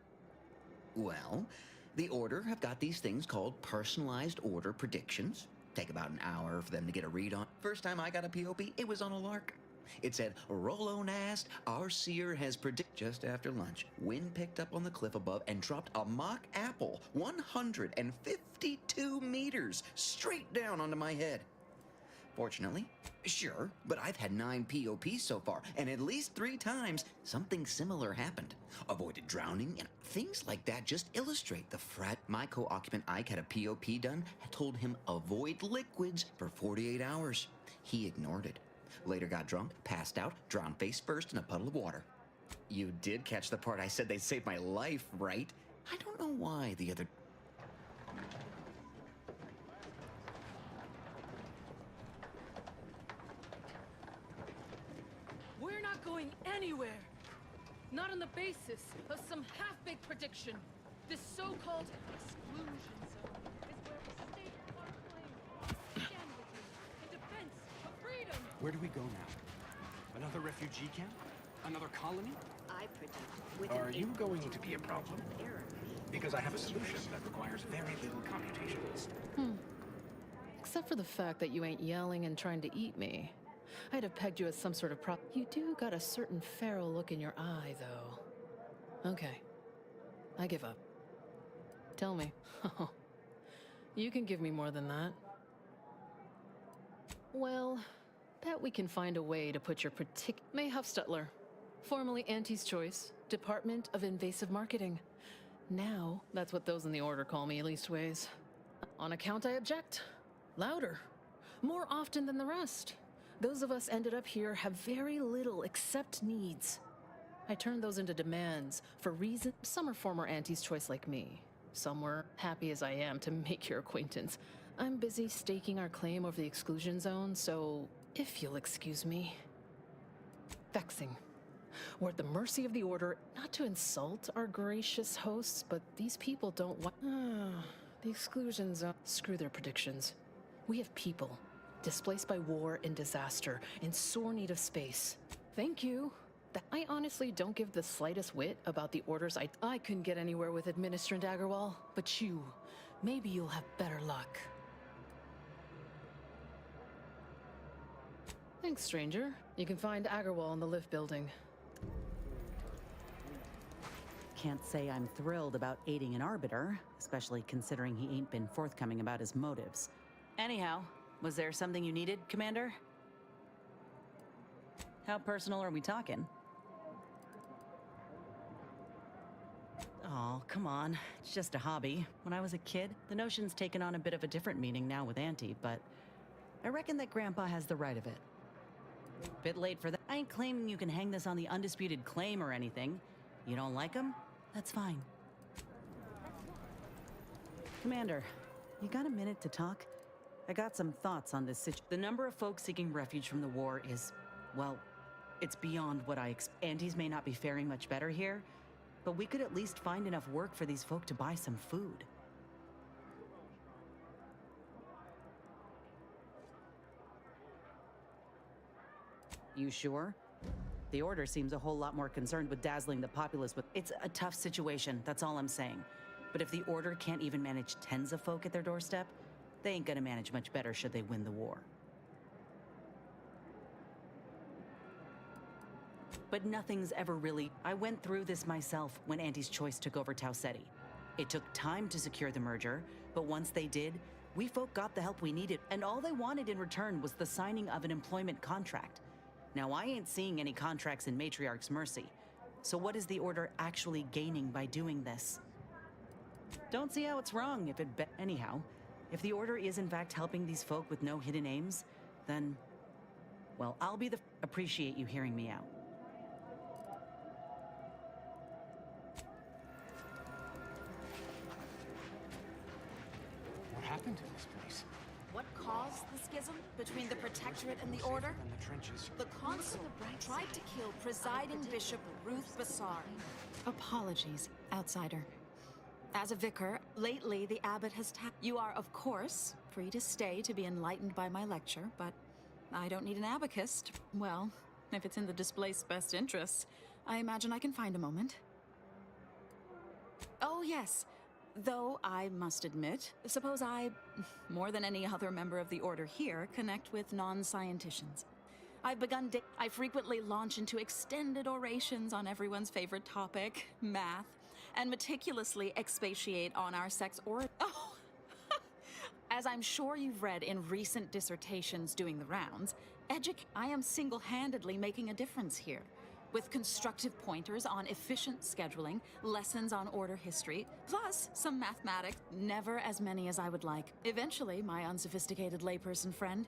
Well, the Order have got these things called personalized order predictions. Take about an hour for them to get a read on. First time I got a POP, it was on a lark. It said, Rolo Nast, our seer has predicted. Just after lunch, wind picked up on the cliff above and dropped a mock apple 152 meters straight down onto my head. Fortunately, sure, but I've had 9 POPs so far, and at least 3 times something similar happened. Avoided drowning, and things like that just illustrate the frat. My co-occupant Ike had a POP done, had told him avoid liquids for 48 hours. He ignored it. Later got drunk, passed out, drowned face first in a puddle of water. You did catch the part I said they'd save my life, right? I don't know why the other... We're not going anywhere. Not on the basis of some half-baked prediction. This so-called exclusion zone is where we stake our claim. Stand with you in defense of freedom. Where do we go now? Another refugee camp? Another colony? I predict. Are you going to be a problem? Because I have a solution that requires very little computations. Except for the fact that you ain't yelling and trying to eat me. I'd have pegged you as some sort of prop. You do got a certain feral look in your eye, though. Okay. I give up. Tell me. You can give me more than that. Well, bet we can find a way to put your May Huffstutler, formerly Auntie's Choice, Department of Invasive Marketing. Now, that's what those in the Order call me, leastways. On account I object. Louder. More often than the rest. Those of us ended up here have very little except needs. I turned those into demands for reasons. Some are former Auntie's Choice like me. Some were, happy as I am to make your acquaintance. I'm busy staking our claim over the exclusion zone, so if you'll excuse me. Vexing. We're at the mercy of the Order, not to insult our gracious hosts, but these people don't want... the exclusion zone. Screw their predictions. We have people displaced by war and disaster, in sore need of space. Thank you. I honestly don't give the slightest whit about the orders I couldn't get anywhere with Administrator Agarwal, but you, maybe you'll have better luck. Thanks, stranger. You can find Agarwal in the lift building. Can't say I'm thrilled about aiding an arbiter, especially considering he ain't been forthcoming about his motives. Anyhow, was there something you needed, Commander? How personal are we talking? Oh, come on. It's just a hobby. When I was a kid, the notion's taken on a bit of a different meaning now with Auntie, but I reckon that Grandpa has the right of it. Bit late for that. I ain't claiming you can hang this on the undisputed claim or anything. You don't like him? That's fine. Commander, you got a minute to talk? I got some thoughts on this situation. The number of folks seeking refuge from the war is, well, it's beyond what I expect. Aunties may not be faring much better here, but we could at least find enough work for these folk to buy some food. You sure? The Order seems a whole lot more concerned with dazzling the populace with... It's a tough situation, that's all I'm saying. But if the Order can't even manage tens of folk at their doorstep, they ain't gonna manage much better should they win the war. But nothing's ever really... I went through this myself when Auntie's Choice took over Tau Ceti. It took time to secure the merger, but once they did, we folk got the help we needed, and all they wanted in return was the signing of an employment contract. Now, I ain't seeing any contracts in Matriarch's Mercy, so what is the Order actually gaining by doing this? Don't see how it's wrong if it anyhow, if the Order is in fact helping these folk with no hidden aims, then, well, I'll be the... Appreciate you hearing me out. What happened to this place? What caused the schism between the Protectorate and the Order? The Consul tried to kill presiding Bishop Ruth Bassar. Apologies, outsider. As a vicar, lately the abbot has You are, of course, free to stay to be enlightened by my lecture, but I don't need an abacist. Well, if it's in the displaced's best interests, I imagine I can find a moment. Oh, yes. Though I must admit, suppose I, more than any other member of the Order here, connect with non-scienticians. I've begun I frequently launch into extended orations on everyone's favorite topic, math, and meticulously expatiate on our sex Oh! As I'm sure you've read in recent dissertations doing the rounds, I am single-handedly making a difference here. With constructive pointers on efficient scheduling, lessons on Order history, plus some mathematics, never as many as I would like. Eventually, my unsophisticated layperson friend.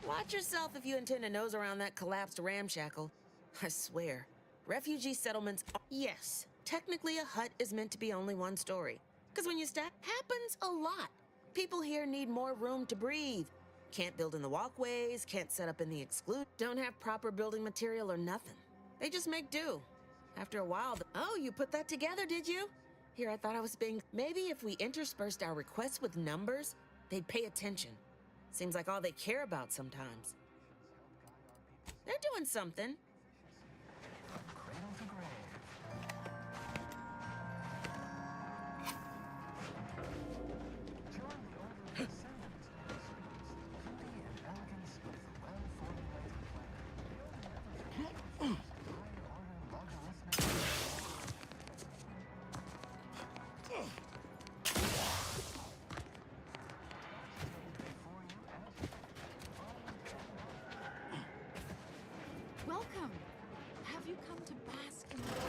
Watch yourself if you intend to nose around that collapsed ramshackle. I swear, refugee settlements are... Yes, technically a hut is meant to be only one story. Because when you stack, happens a lot. People here need more room to breathe. Can't build in the walkways, can't set up in the exclude, don't have proper building material or nothing. They just make do. After a while, oh, you put that together, did you? Here, I thought I was being... Maybe if we interspersed our requests with numbers, they'd pay attention. Seems like all they care about sometimes. They're doing something. Welcome. Have you come to bask in the